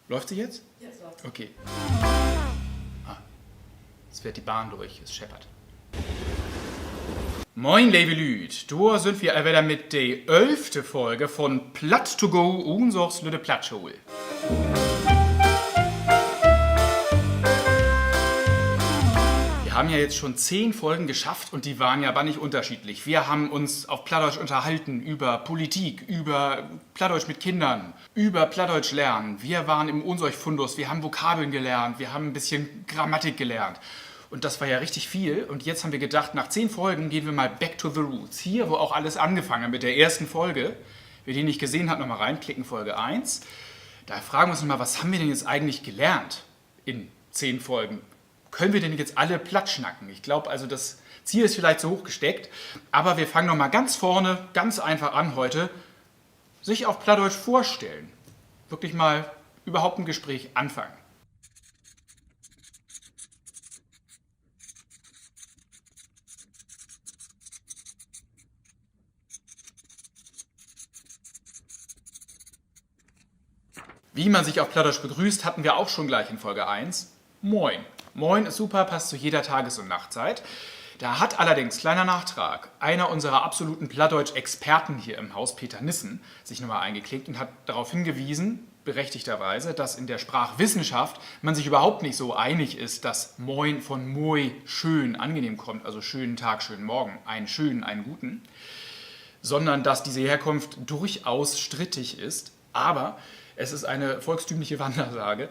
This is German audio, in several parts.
Läuft sie jetzt? Jetzt läuft. Okay. Jetzt fährt die Bahn durch, es scheppert. Moin, liebe Lüd. Da sind wir wieder mit der 11. Folge von Platt to go, unsers Lüde Plattschule. Wir haben ja jetzt schon 10 Folgen geschafft und die waren ja aber nicht unterschiedlich. Wir haben uns auf Plattdeutsch unterhalten über Politik, über Plattdeutsch mit Kindern, über Plattdeutsch lernen. Wir waren im Unseuch-Fundus, wir haben Vokabeln gelernt, wir haben ein bisschen Grammatik gelernt. Und das war ja richtig viel. Und jetzt haben wir gedacht, nach 10 Folgen gehen wir mal back to the roots. Hier, wo auch alles angefangen hat mit der ersten Folge. Wer die nicht gesehen hat, nochmal reinklicken, Folge 1. Da fragen wir uns nochmal, was haben wir denn jetzt eigentlich gelernt in 10 Folgen? Können wir denn jetzt alle platt schnacken? Ich glaube, also das Ziel ist vielleicht zu hoch gesteckt, aber wir fangen nochmal ganz vorne, ganz einfach an heute, sich auf Plattdeutsch vorstellen. Wirklich mal überhaupt ein Gespräch anfangen. Wie man sich auf Plattdeutsch begrüßt, hatten wir auch schon gleich in Folge 1. Moin. Moin ist super, passt zu jeder Tages- und Nachtzeit. Da hat allerdings, kleiner Nachtrag, einer unserer absoluten Plattdeutsch-Experten hier im Haus, Peter Nissen, sich nochmal eingeklickt und hat darauf hingewiesen, berechtigterweise, dass in der Sprachwissenschaft man sich überhaupt nicht so einig ist, dass Moin von Moi schön angenehm kommt, also schönen Tag, schönen Morgen, einen schönen, einen guten, sondern dass diese Herkunft durchaus strittig ist, aber es ist eine volkstümliche Wandersage.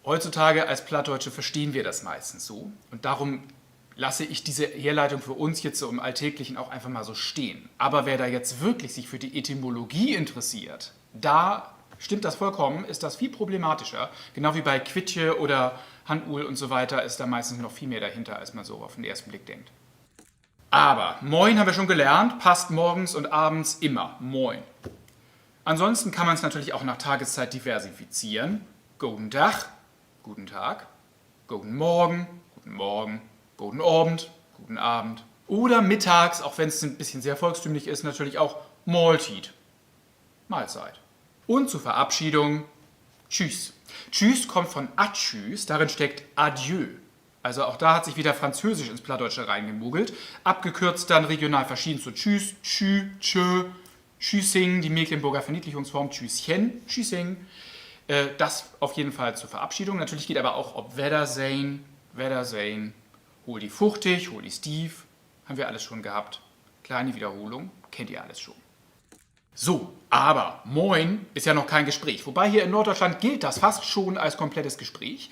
Heutzutage als Plattdeutsche verstehen wir das meistens so und darum lasse ich diese Herleitung für uns jetzt so im Alltäglichen auch einfach mal so stehen. Aber wer da jetzt wirklich sich für die Etymologie interessiert, da stimmt das vollkommen, ist das viel problematischer. Genau wie bei Quitje oder Handul und so weiter ist da meistens noch viel mehr dahinter, als man so auf den ersten Blick denkt. Aber Moin haben wir schon gelernt, passt morgens und abends immer. Moin. Ansonsten kann man es natürlich auch nach Tageszeit diversifizieren. Guten Tag, guten Tag, guten Morgen, guten Morgen, guten Abend, guten Abend. Oder mittags, auch wenn es ein bisschen sehr volkstümlich ist, natürlich auch Mahlzeit, Mahlzeit. Und zur Verabschiedung Tschüss. Tschüss kommt von Atschüss, darin steckt Adieu. Also auch da hat sich wieder Französisch ins Plattdeutsche reingemogelt. Abgekürzt dann regional verschieden zu Tschüss, Tschü, Tschö, Tschüssing, die Mecklenburger Verniedlichungsform Tschüsschen, Tschüssing. Das auf jeden Fall zur Verabschiedung. Natürlich geht aber auch ob Wiedersehen, Wiedersehen, hol die fuchtig, hol die stief. Haben wir alles schon gehabt. Kleine Wiederholung, kennt ihr alles schon. So, aber Moin ist ja noch kein Gespräch. Wobei hier in Norddeutschland gilt das fast schon als komplettes Gespräch.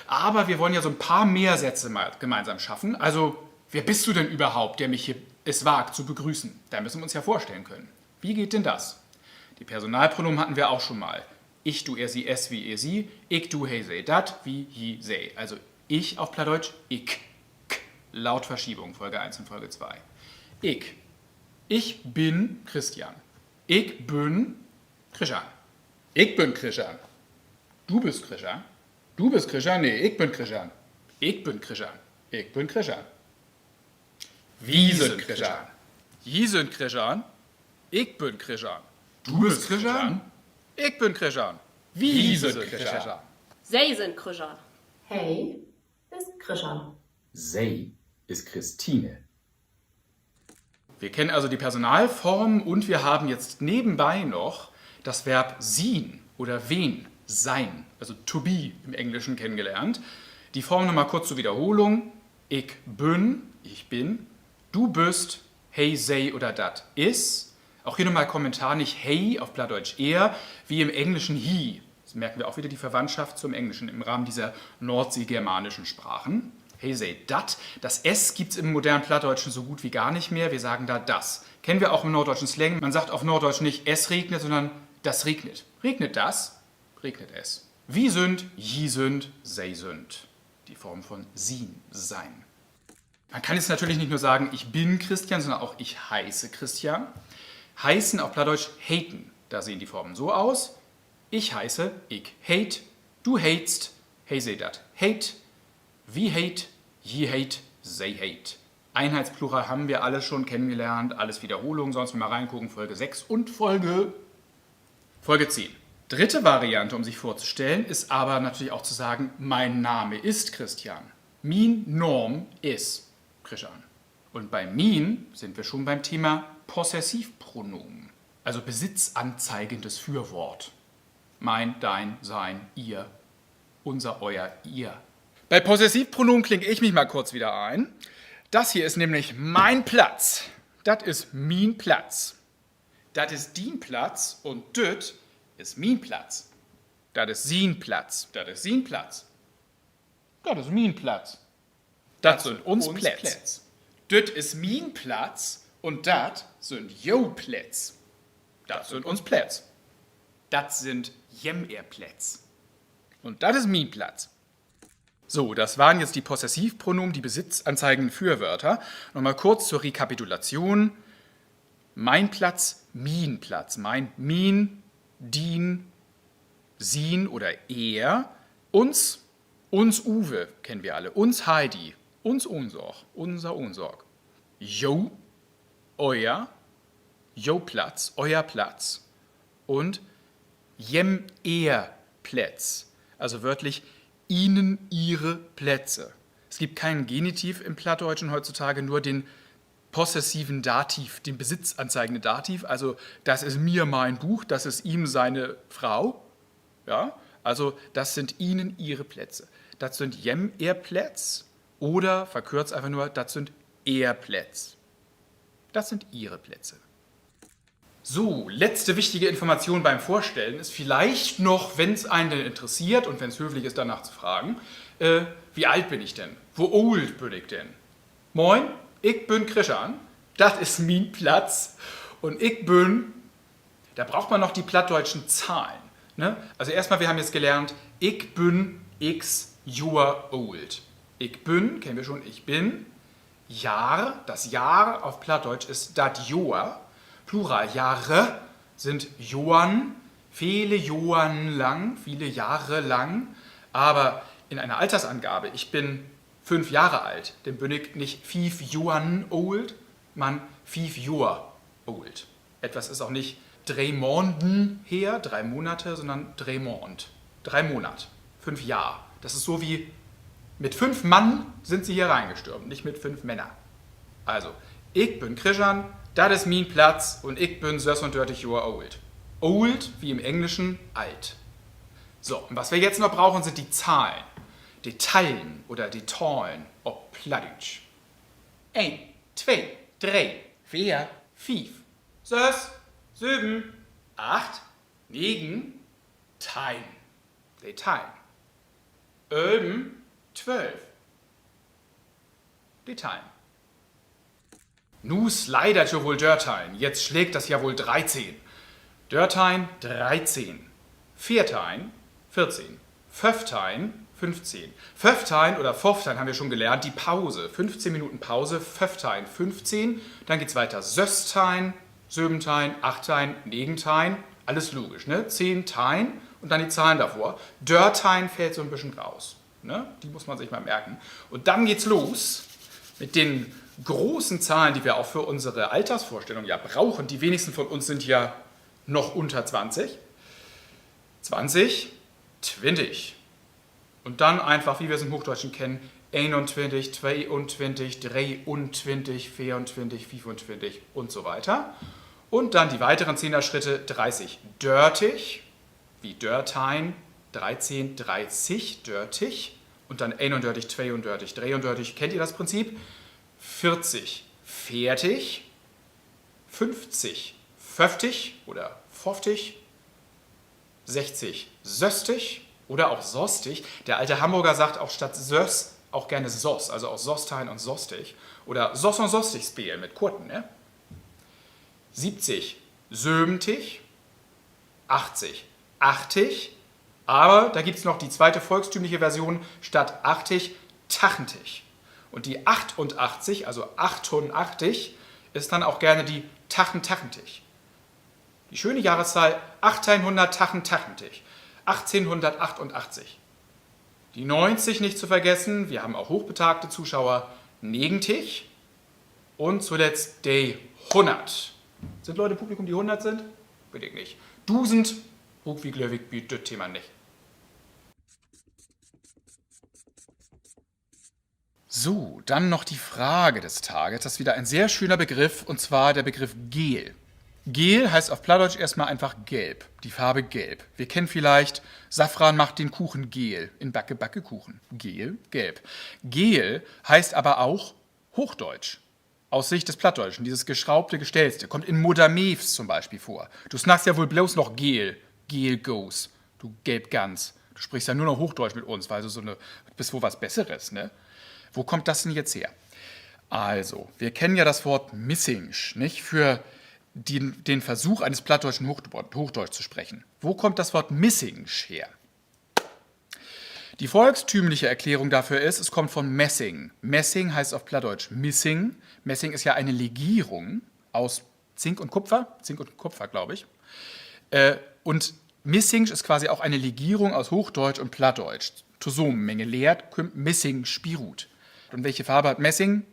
Aber wir wollen ja so ein paar mehr Sätze mal gemeinsam schaffen. Also, wer bist du denn überhaupt, der mich hier es wagt zu begrüßen? Da müssen wir uns ja vorstellen können. Wie geht denn das? Die Personalpronomen hatten wir auch schon mal. Ich, du, er, sie, es, wie, ihr, sie. Ich, du, he, se, dat, wie, hi, se. Also ich auf Plattdeutsch, ich. K. Lautverschiebung, Folge 1 und Folge 2. Ich. Ich bin Christian. Ich bin Christian. Ich bin Christian. Du bist Christian. Du bist Christian? Nee, ich bin Christian. Ich bin Christian. Ich bin Christian. Wir sind Christian. Sie sind Christian. Ich bin Christian. Du bist Christian? Ich bin Christian. Wir sind Christian. Sie sind Krischer. Hey ist Krischer. Sei ist Christine. Wir kennen also die Personalform und wir haben jetzt nebenbei noch das Verb sein oder wen, sein, also to be im Englischen kennengelernt. Die Form nochmal kurz zur Wiederholung. Ich bin, du bist, hey, sei oder dat is. Auch hier nochmal Kommentar, nicht hey auf Plattdeutsch er, wie im Englischen he. Das merken wir auch wieder die Verwandtschaft zum Englischen im Rahmen dieser nordseegermanischen Sprachen. Hey, sei dat. Das S gibt es im modernen Plattdeutschen so gut wie gar nicht mehr. Wir sagen da das. Kennen wir auch im norddeutschen Slang. Man sagt auf Norddeutsch nicht es regnet, sondern das regnet. Regnet das, regnet es. Wie sind, je sind, sei sind. Die Form von sin, sein. Man kann jetzt natürlich nicht nur sagen, ich bin Christian, sondern auch ich heiße Christian. Heißen auf Plattdeutsch haten. Da sehen die Formen so aus. Ich heiße, ich hate, du hatest, hey seh dat, hate, wie hate, je hate, they hate. Einheitsplural haben wir alles schon kennengelernt, alles Wiederholung, sonst mal reingucken, Folge 6 und Folge 10. Dritte Variante, um sich vorzustellen, ist aber natürlich auch zu sagen, mein Name ist Christian. Min Norm ist Christian. Und bei min sind wir schon beim Thema Possessivpronomen, also besitzanzeigendes Fürwort. Mein, dein, sein, ihr, unser, euer, ihr. Bei Possessivpronomen klinge ich mich mal kurz wieder ein. Das hier ist nämlich mein Platz. Das ist min Platz. Das ist din Platz und düt ist min Platz. Das ist sin Platz. Das ist sin Platz. Das ist min Platz. Das sind uns Plätz. Düt ist min Platz und dat sind jo Plätz. Das sind uns Plätz. Das sind jem er Plätz. Und das ist min Platz. So, das waren jetzt die Possessivpronomen, die besitzanzeigenden Fürwörter. Nochmal kurz zur Rekapitulation. Mein Platz, min Platz. Mein, min, din, sin oder er. Uns Uwe kennen wir alle. Uns Heidi. Uns Unsorg. Unser Unsorg. Jo, euer. Jo Platz. Euer Platz. Und jem er Plätz. Also wörtlich ihnen ihre Plätze. Es gibt keinen Genitiv im Plattdeutschen heutzutage, nur den possessiven Dativ, den besitzanzeigenden Dativ. Also das ist mir mein Buch, das ist ihm seine Frau. Ja? Also das sind ihnen ihre Plätze. Das sind jem er Plätz oder verkürzt einfach nur, das sind er Plätz. Das sind ihre Plätze. So, letzte wichtige Information beim Vorstellen ist vielleicht noch, wenn es einen denn interessiert und wenn es höflich ist, danach zu fragen, wie alt bin ich denn? Wo old bin ich denn? Moin, ich bin Christian, das ist min Platz und ich bin, da braucht man noch die plattdeutschen Zahlen. Ne? Also erstmal, wir haben jetzt gelernt, ich bin x Jahr old. Ich bin, kennen wir schon, ich bin, Jahr, das Jahr auf Plattdeutsch ist dat Jahr. Plural, Jahre sind Johann, viele Johann lang, viele Jahre lang. Aber in einer Altersangabe, ich bin 5 Jahre alt, dann bin ich nicht 5 Johann old, man 5 Jahr old. Etwas ist auch nicht 3 Monden her, 3 Monate, sondern 3 Mond. 3 Monat, 5 Jahre. Das ist so wie mit 5 Mann sind sie hier reingestürmt, nicht mit 5 Männern. Also, ich bin Christian, das ist min Platz und ich bin 36 Jahre old. Old, wie im Englischen, alt. So, und was wir jetzt noch brauchen, sind die Zahlen. Die Teilen oder die Tollen auf Plattdeutsch. 1, 2, 3, 4, 5, 6, 7, 8, 9, teilen. Die teilen. 11, 12. Die teilen. Nu slidert jo wohl Dörtein, jetzt schlägt das ja wohl 13. Dörtein 13. Viertein 14. Föftein 15. Föftein oder Foftein haben wir schon gelernt, die Pause. 15 Minuten Pause, Föftein 15. Dann geht's weiter. Söstein, Söbentein, Achtein, Negentein. Alles logisch, ne? 10 Tein und dann die Zahlen davor. Dörtein fällt so ein bisschen raus. Ne? Die muss man sich mal merken. Und dann geht's los mit den großen Zahlen, die wir auch für unsere Altersvorstellung ja brauchen. Die wenigsten von uns sind ja noch unter 20. 20, 20. Und dann einfach, wie wir es im Hochdeutschen kennen, 21, 22, 23, 24, 25 und so weiter. Und dann die weiteren 10er Schritte, 30 dörtig, wie Dörtein, 13, 30, dörtig. Und dann 31, 32, 33. Kennt ihr das Prinzip? 40, fertig. 50, 50 oder 50. 60, söstig oder auch sostig. Der alte Hamburger sagt auch statt sös auch gerne sos, also auch sostein und sostig. Oder sos und sostig spielen mit Kurten. Ne? 70, sömtig. 80, achtig. Aber da gibt es noch die zweite volkstümliche Version, statt achtig, tachentig. Und die 88, also 88, ist dann auch gerne die tachentachentig. Die schöne Jahreszahl 1800 1888. Die 90 nicht zu vergessen, wir haben auch hochbetagte Zuschauer, negentig. Und zuletzt die 100. Sind Leute im Publikum, die 100 sind? Bitte nicht. Dusend Irgendwie glaube ich, wie das Thema nicht. So, dann noch die Frage des Tages. Das ist wieder ein sehr schöner Begriff, und zwar der Begriff Gel. Gel heißt auf Plattdeutsch erstmal einfach gelb, die Farbe gelb. Wir kennen vielleicht, Safran macht den Kuchen gel, in Backe, Backe Kuchen. Gel, gelb. Gel heißt aber auch Hochdeutsch. Aus Sicht des Plattdeutschen, dieses geschraubte, gestellte, kommt in Modamevs zum Beispiel vor. Du snackst ja wohl bloß noch Gel, Gel goes, du Gelbgans. Du sprichst ja nur noch Hochdeutsch mit uns, weil du bist wohl was Besseres, ne? Wo kommt das denn jetzt her? Also, wir kennen ja das Wort Missingsch, nicht? Für den Versuch eines plattdeutschen Hochdeutsch zu sprechen. Wo kommt das Wort Missingsch her? Die volkstümliche Erklärung dafür ist, es kommt von Messing. Messing heißt auf Plattdeutsch Missing. Messing ist ja eine Legierung aus Zink und Kupfer, glaube ich. Und Missingsch ist quasi auch eine Legierung aus Hochdeutsch und Plattdeutsch. Tosomenmenge lehrt, kümmt Missing Spirut. Und welche Farbe hat Messing?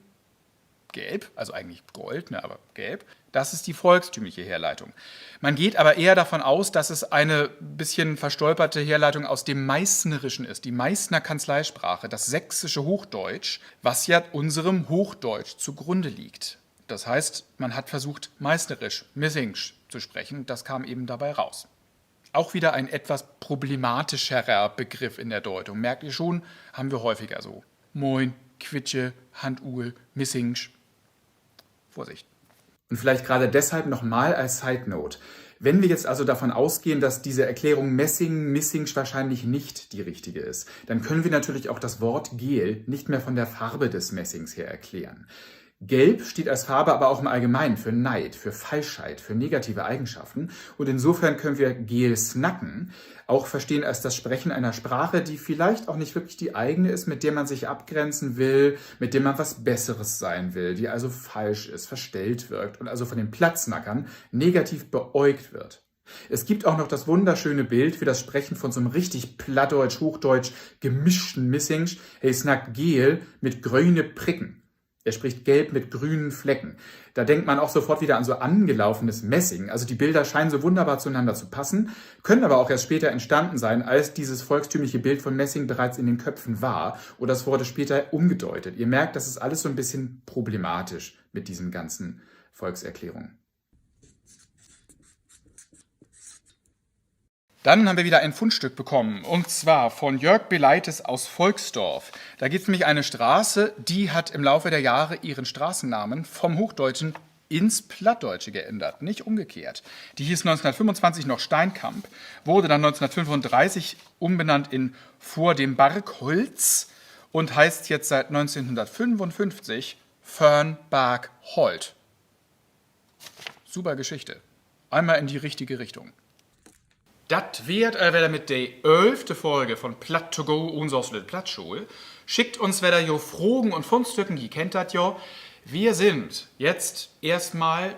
Gelb, also eigentlich Gold, ne, aber gelb. Das ist die volkstümliche Herleitung. Man geht aber eher davon aus, dass es eine bisschen verstolperte Herleitung aus dem Meißnerischen ist, die Meißner Kanzleisprache, das sächsische Hochdeutsch, was ja unserem Hochdeutsch zugrunde liegt. Das heißt, man hat versucht, Meißnerisch, Missingsch zu sprechen, das kam eben dabei raus. Auch wieder ein etwas problematischerer Begriff in der Deutung. Merkt ihr schon, haben wir häufiger so. Moin, Quitsche, Handuhl, Missingsch. Vorsicht. Und vielleicht gerade deshalb nochmal als Side Note. Wenn wir jetzt also davon ausgehen, dass diese Erklärung Missingsch wahrscheinlich nicht die richtige ist, dann können wir natürlich auch das Wort Gel nicht mehr von der Farbe des Messings her erklären. Gelb steht als Farbe aber auch im Allgemeinen für Neid, für Falschheit, für negative Eigenschaften. Und insofern können wir Gel snacken auch verstehen als das Sprechen einer Sprache, die vielleicht auch nicht wirklich die eigene ist, mit der man sich abgrenzen will, mit der man was Besseres sein will, die also falsch ist, verstellt wirkt und also von den Platznackern negativ beäugt wird. Es gibt auch noch das wunderschöne Bild für das Sprechen von so einem richtig Plattdeutsch, Hochdeutsch gemischten Missingsch. Hey, snackt Gel mit grüne Pricken. Er spricht gelb mit grünen Flecken. Da denkt man auch sofort wieder an so angelaufenes Messing. Also die Bilder scheinen so wunderbar zueinander zu passen, können aber auch erst später entstanden sein, als dieses volkstümliche Bild von Messing bereits in den Köpfen war oder es wurde später umgedeutet. Ihr merkt, das ist alles so ein bisschen problematisch mit diesen ganzen Volkserklärungen. Dann haben wir wieder ein Fundstück bekommen, und zwar von Jörg Beleites aus Volksdorf. Da gibt es nämlich eine Straße, die hat im Laufe der Jahre ihren Straßennamen vom Hochdeutschen ins Plattdeutsche geändert, nicht umgekehrt. Die hieß 1925 noch Steinkamp, wurde dann 1935 umbenannt in Vor dem Barkholz und heißt jetzt seit 1955 Fernbarkholt. Super Geschichte. Einmal in die richtige Richtung. Das wird wieder mit der 11. Folge von Platt to go, unseres Plattschule. Schickt uns wieder jo Fragen und Fundstücken, die kennt das jo. Wir sind jetzt erstmal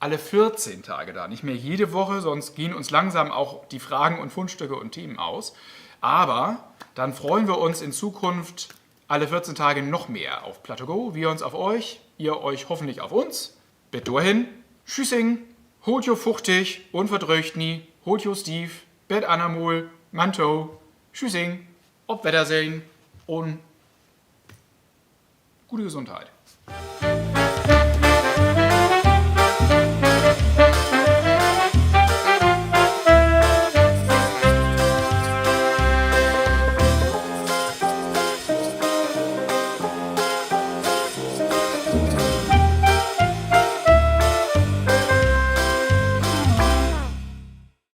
alle 14 Tage da. Nicht mehr jede Woche, sonst gehen uns langsam auch die Fragen und Fundstücke und Themen aus. Aber dann freuen wir uns in Zukunft alle 14 Tage noch mehr auf Platt to go. Wir uns auf euch, ihr euch hoffentlich auf uns. Bis dahin, tschüssing, holt jo fuchtig, unverdröcht nie. Hotjo Steve, Bet Anamol, Manto, Tschüssing, auf Wiedersehen und gute Gesundheit.